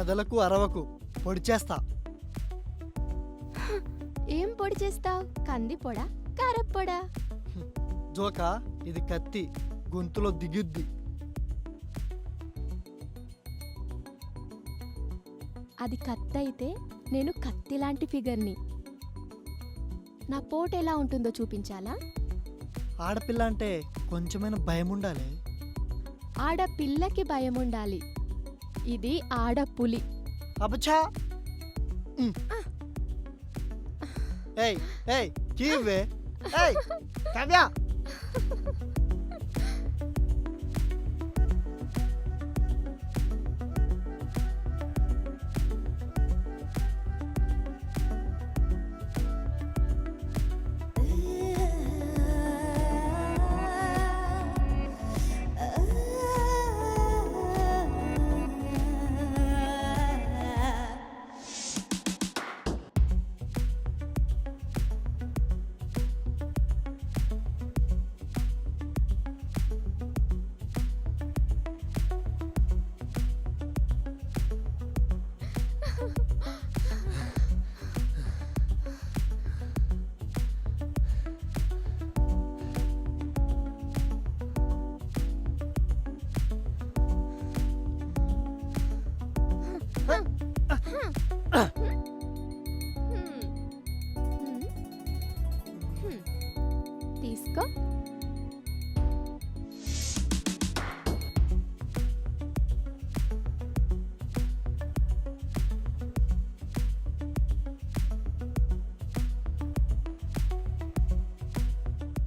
కథలకు అరవకు, పొడి చేస్తా. ఏం పొడి చేస్తావు? కంది పొడా, కారప్పొడా? జోకా, ఇది కత్తి, గొంతులో దిగుద్ది. అది కత్తి అయితే నేను కత్తి లాంటి ఫిగర్ని. నా పోటు ఎలా ఉంటుందో చూపించాలా? ఆడపిల్ల అంటే కొంచెమైనా భయం ఉండాలి. ఆడపిల్లకి భయం ఉండాలి. ఇది ఆడపులి. అబచా. ఏయ్ ఏయ్ కీవే. ఏయ్ కావ్య. తీసుకో.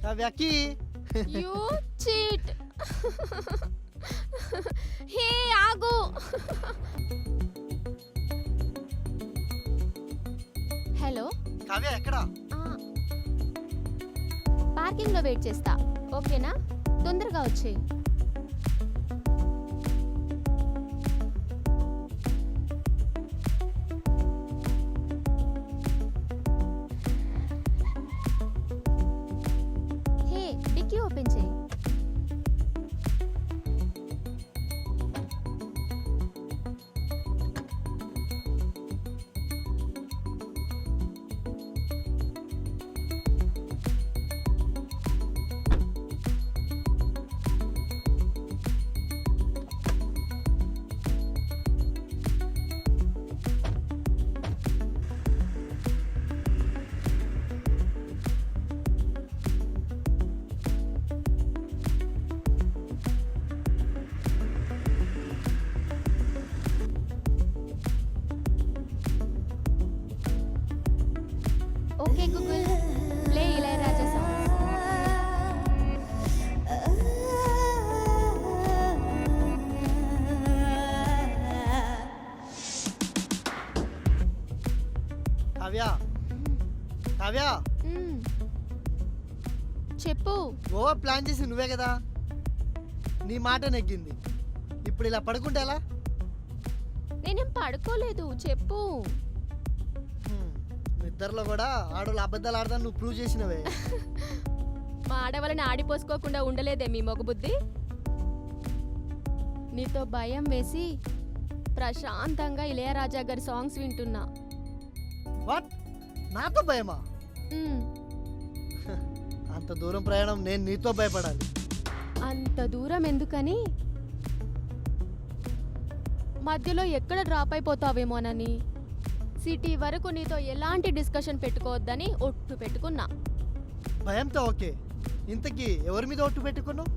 కావ్యకి. You cheat. హే ఆగు. హలో కావ్య ఎక్కడా? పార్కింగ్ లో వెయిట్ చేస్తా, ఓకేనా? తొందరగా వచ్చేయ్. హే డిక్కీ ఓపెన్ చేయి. Okay Google, play Ilaiyaraaja songs. Kavya Kavya. చెప్పు. గోవా ప్లాన్ చేసి నువ్వే కదా, నీ మాట నెగ్గింది. ఇప్పుడు ఇలా పడుకుంటే ఎలా? నేనేం పడుకోలేదు, చెప్పు. నిద్రలో కూడా ఆడోళ్ళు అబద్ధాలు ఆడదాన్ని నువ్వు ప్రూవ్ చేసినవే. మా ఆడవాళ్ళని ఆడిపోసుకోకుండా ఉండలేదే మీ మొగబుద్ధి. నీతో భయం వేసి ప్రశాంతంగా ఇళయరాజా గారి సాంగ్స్ వింటున్నా. వాట్? నాతో భయమా? అంత దూరం ప్రయాణం నేను నీతో భయపడాలి? అంత దూరం ఎందుకని, మధ్యలో ఎక్కడ డ్రాప్ అయిపోతావేమోనని సిటీ వరకు నీతో ఎలాంటి డిస్కషన్ పెట్టుకోవద్దని ఒట్టు పెట్టుకున్నా. భయంతో ఓకే, ఇంతకీ ఎవరి మీద ఒట్టు పెట్టుకున్నావు?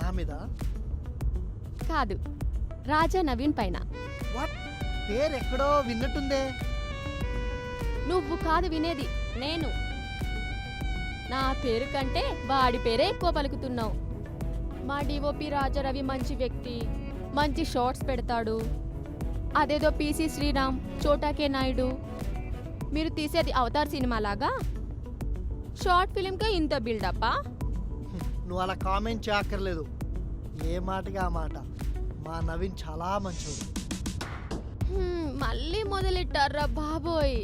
నా మీద కాదు, రాజా నవీన్ పైన. వాట్? పేరు ఎక్కడో విన్నట్టుందే. నువ్వు కాదు వినేది, నేను. నా పేరు కంటే వాడి పేరే ఎక్కువ పలుకుతున్నావు. మా డిఓపి రాజారవి మంచి వ్యక్తి, మంచి షార్ట్స్ పెడతాడు. అదేదో పీసీ శ్రీరామ్, చోటాకే నాయుడు, మీరు తీసేది అవతార్ సినిమాలాగా షార్ట్ ఫిలింకే ఇంత బిల్డప్పా? నువ్వు అలా కామెంట్ చేయక్కర్లేదు. ఏ మాటగా ఆ మాట. మా నవీన్ చాలా మంచోడు. మళ్ళీ మొదలెట్టారా బాబోయ్.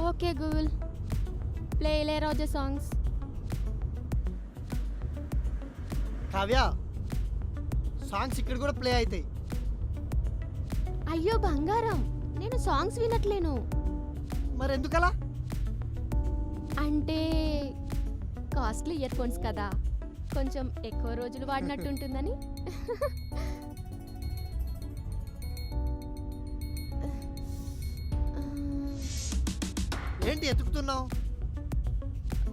Okay Google, play Ilaiyaraaja songs. Kavya, songs ఇక్కడ కూడా ప్లే అవుతాయి. అయ్యో బంగారం, నేను సాంగ్స్ వినట్లేను. మరి ఎందుకలా? అంటే కాస్ట్లీ ఇయర్ ఫోన్స్ కదా, కొంచెం ఎక్కువ రోజులు వాడినట్టుంటుందని. ఏంటి ఎతుకుతున్నావు?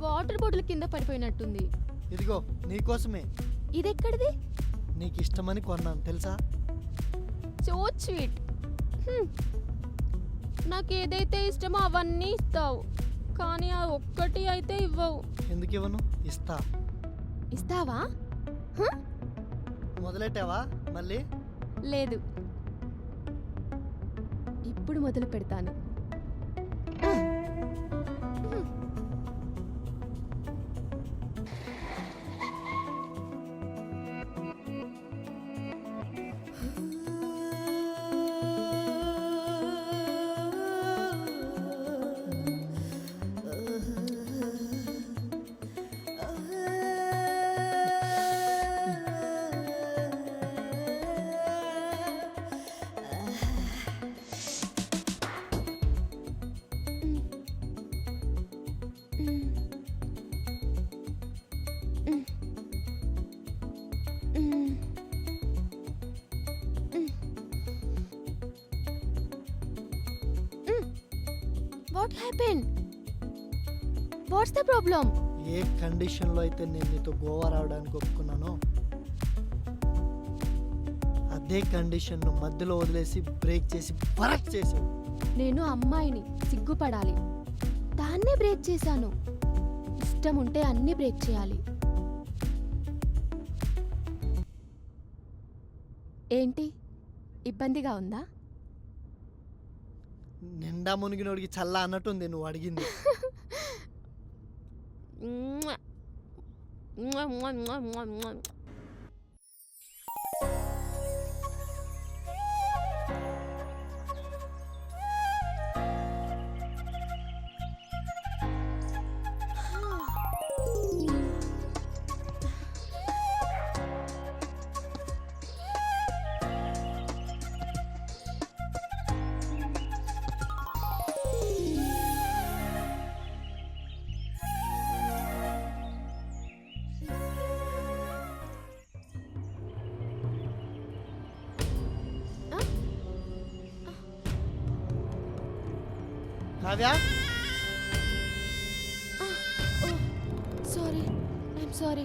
వాటర్ బాటిల్ కింద పడిపోయినట్టుంది. ఇదిగో నీకోసమే. ఇదెక్కడిది? నీకు ఇష్టమని కొన్నాను తెలుసా? So sweet. నాకు ఏదైతే ఇష్టమో అవన్నీ ఇస్తావు, కానీ ఆ ఒక్కటి అయితే ఇవ్వవు. ఎందుకు ఇవ్వను? ఇస్తా. ఇస్తావా? మొదలెట్టావా మళ్ళీ? లేదు, ఇప్పుడు మొదలు పెడతాను. What happened? What's the problem? ఏ కండిషన్లో అయితే నేను నీతో గోవా రావడానికి ఒప్పుకున్నానో అదే కండిషన్ను మధ్యలో వదిలేసి బ్రేక్ చేసి బరక్ చేసావు. నేను అమ్మాయిని, సిగ్గుపడాలి. దాన్నే బ్రేక్ చేశాను. ఇష్టం ఉంటే అన్ని బ్రేక్ చేయాలి. ఏంటి, ఇబ్బందిగా ఉందా? నిండా మునిగినోడికి చల్ల అన్నట్టుంది నువ్వు అడిగింది. Kavya, sorry, I'm sorry.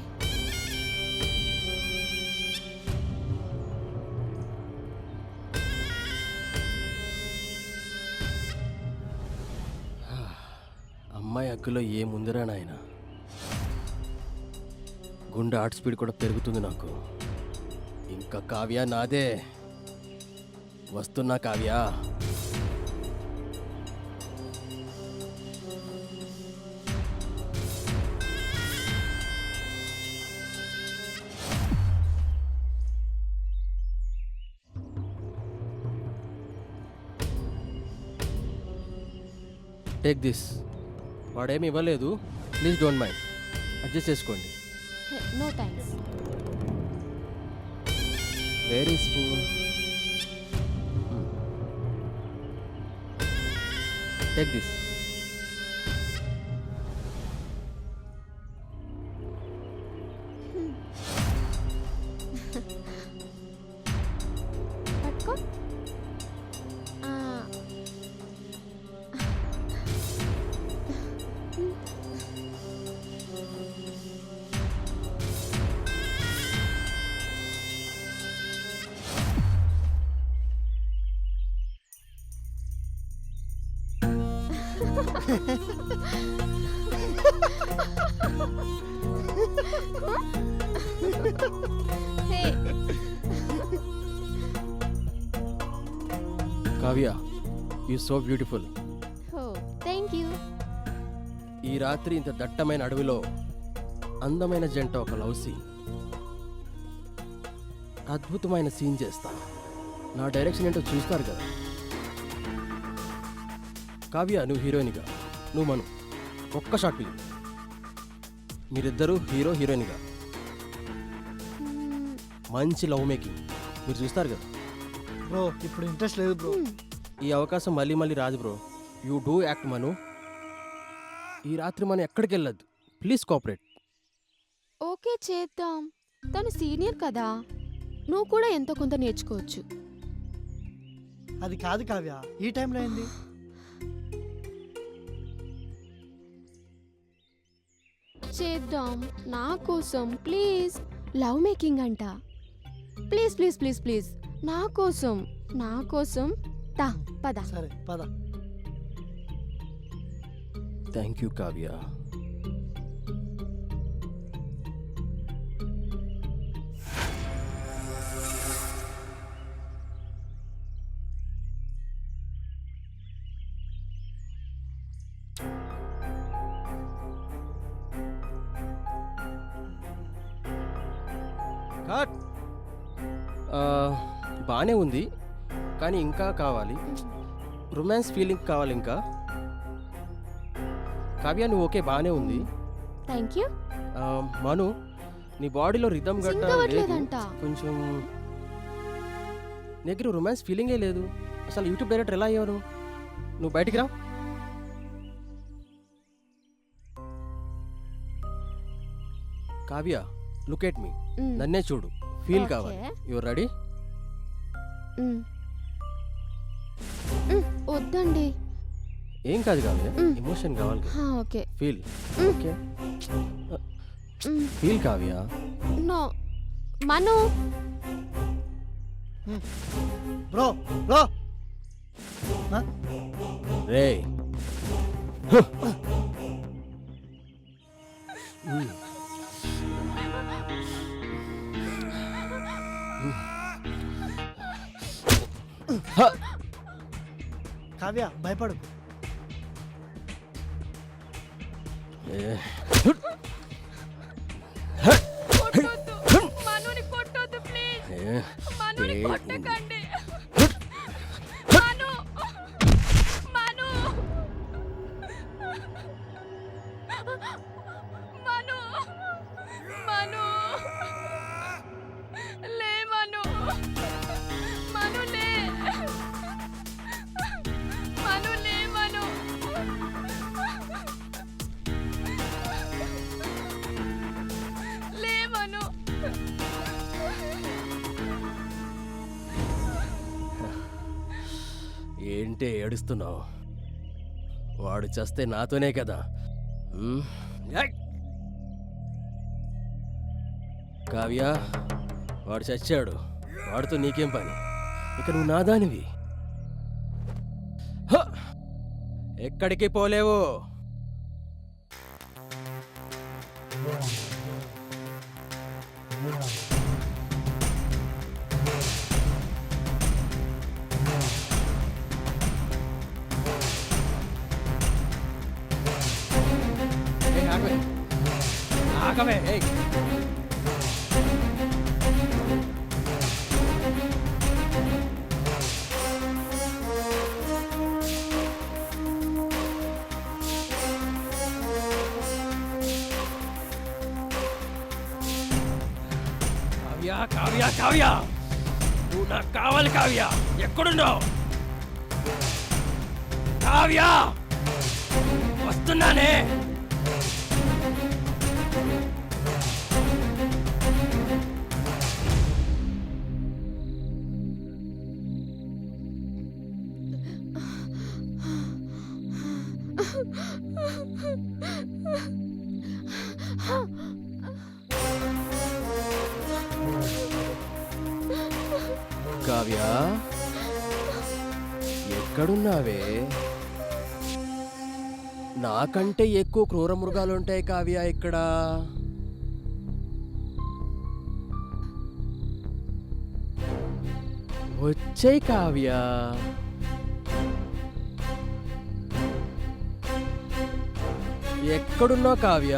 అమ్మాయి అగ్గులో ఏముందిరా నాయన. గుండె హార్ట్ స్పీడ్ కూడా పెరుగుతుంది నాకు. ఇంకా కావ్య నాదే. వస్తున్నా కావ్య. Take this. వాడేమి ఇవ్వలేదు, ప్లీజ్ డోంట్ మైండ్, అడ్జస్ట్ చేసుకోండి. No thanks. Very spoon. Take this. పట్టుకో. Hey. Kavya, you so beautiful. Oh, thank you. ఈ రాత్రి ఇంత దట్టమైన అడవిలో అందమైన జంట ఒక లవ్ సీన్, అద్భుతమైన సీన్ చేస్తా. నా డైరెక్షన్ ఏంటో చూస్తారు కదా. కావ్య, నువ్వు హీరోయిన్గా, నువ్వు మను, ఒక్క షాట్ ప్లీజ్. మీరిద్దరూ హీరో హీరోయిన్గా మంచి లవ్ మేకింగ్ మీరు చూస్తారు కదా. బ్రో ఇప్పుడు ఇంట్రెస్ట్ లేదు బ్రో. ఈ అవకాశం మళ్ళీ మళ్ళీ రాదు బ్రో. యూ డూ యాక్ట్ మను. ఈ రాత్రి మనం ఎక్కడికి వెళ్ళొద్దు. Please cooperate. ఓకే చేద్దాం. తను సీనియర్ కదా, నువ్వు కూడా ఎంతో కొంత నేర్చుకోవచ్చు. అది కాదు కావ్య, ఈ టైంలో ఏంది? చేద్దాం నా కోసం ప్లీజ్. లవ్ మేకింగ్ అంట. ప్లీజ్ ప్లీజ్ ప్లీజ్ ప్లీజ్ నా కోసం, నా కోసం. తా పద. సరే పద. Thank you Kavya. కట్. బాగానే ఉంది కానీ ఇంకా కావాలి. రొమాన్స్ ఫీలింగ్ కావాలి ఇంకా. కావ్య నువ్వు ఓకే బాగానే ఉంది. Thank you. మను నీ బాడీలో రిథమ్ గట్ట సింక్ లేదు. అవ్వట్లేదంట. కొంచెం దగ్గర రొమాన్స్ ఫీలింగే లేదు. అసలు యూట్యూబ్ డైరెక్టర్ ఎలా అయ్యావు నువ్వు? బయటికి రా. Kavya look at me. నన్నే చూడు. ఫీల్ కావాలి. Your ready? వద్దండి. ఏం కాదు కావ్య, ఎమోషన్ కావాలి. Okay. Feel. Okay feel Kavya. No Manu. Bro bro రే కావ్య భయపడు. మనుని కొట్టొద్దు ప్లీజ్. మనుని కొట్టకండి. మను మను మను మను లే మను. మను లే. మను లే మను. లే మను. ఏంటి ఏడుస్తున్నావు? వాడు చస్తే నాతోనే కదా. కావ్య వాడు చచ్చాడు. వాడితో నీకేం పని? ఇక నువ్వు నాదానివి. ఎక్కడికి పోలేవు. ఆగవే. కావ్య కావ్య కావ్య నువ్వు నాకు కావాలి. కావ్య ఎక్కడున్నావు? కావ్య వస్తున్నానే. కావ్య ఎక్కడున్నావే? నాకంటే ఎక్కువ క్రూర మృగాలుంటాయి కావ్య ఇక్కడ. వచ్చేయ్ కావ్య. ఎక్కడున్నావు కావ్య?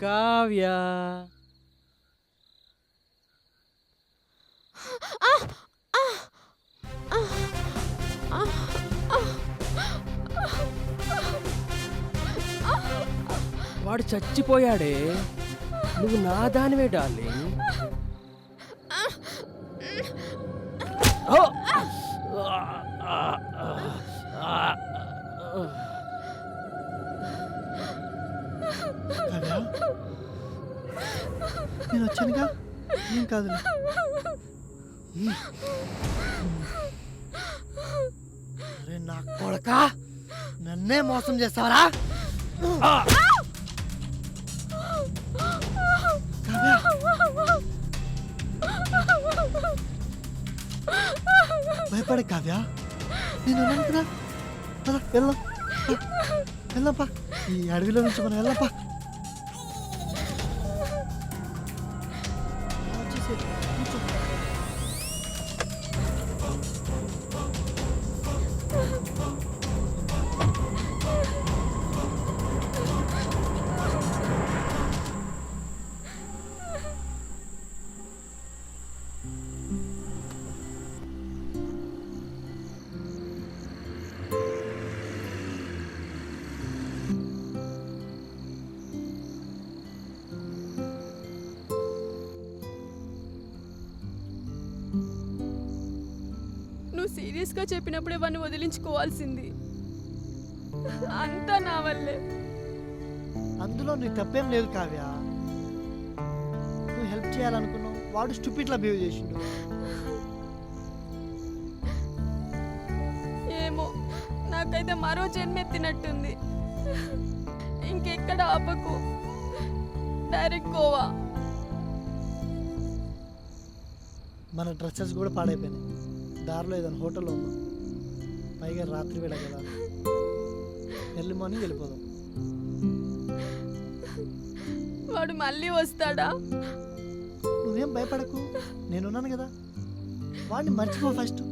కావ్య వాడు చచ్చిపోయాడే, నువ్వు నా దానివే డార్లింగ్. ఓ! కావ్య, నేను వచ్చానుగా, ఏం కాదులే. అరే నా కొడక, నన్నే మోసం చేస్తావరా? కావ్య, భయపడే కావ్య, నేను ఉన్నాను కదా. పద, వెళ్దాం. వెళ్దాంపా, ఈ అడవిలో నుంచి మనం వెళ్దాంపా. వచ్చేసేయ్, కూర్చో. నువ్వు సీరియస్గా చెప్పినప్పుడే వాడిని వదిలించుకోవాల్సింది. అంతా నా వల్లే. అందులో నీ తప్పేం లేదు కావ్య. నువ్వు హెల్ప్ చేయాలనుకున్నావు, వాడు స్టూపిడ్లా బిహేవ్ చేసిండు. ఏమో, నాకైతే మరో జన్మెత్తినట్టుంది. ఇంకెక్కడ ఆపకు, డైరెక్ట్ గోవా. మన డ్రెస్సెస్ కూడా పాడైపోయినాయి. దారిలో ఏదైనా హోటల్లో ఉందాం. పైగా రాత్రి వేళ కదా, ఎర్లీ మార్నింగ్ వెళ్ళిపోదాం. వాడు మళ్ళీ వస్తాడా? నువ్వేం భయపడకు, నేనున్నాను కదా. వాడిని మర్చిపో ఫస్ట్.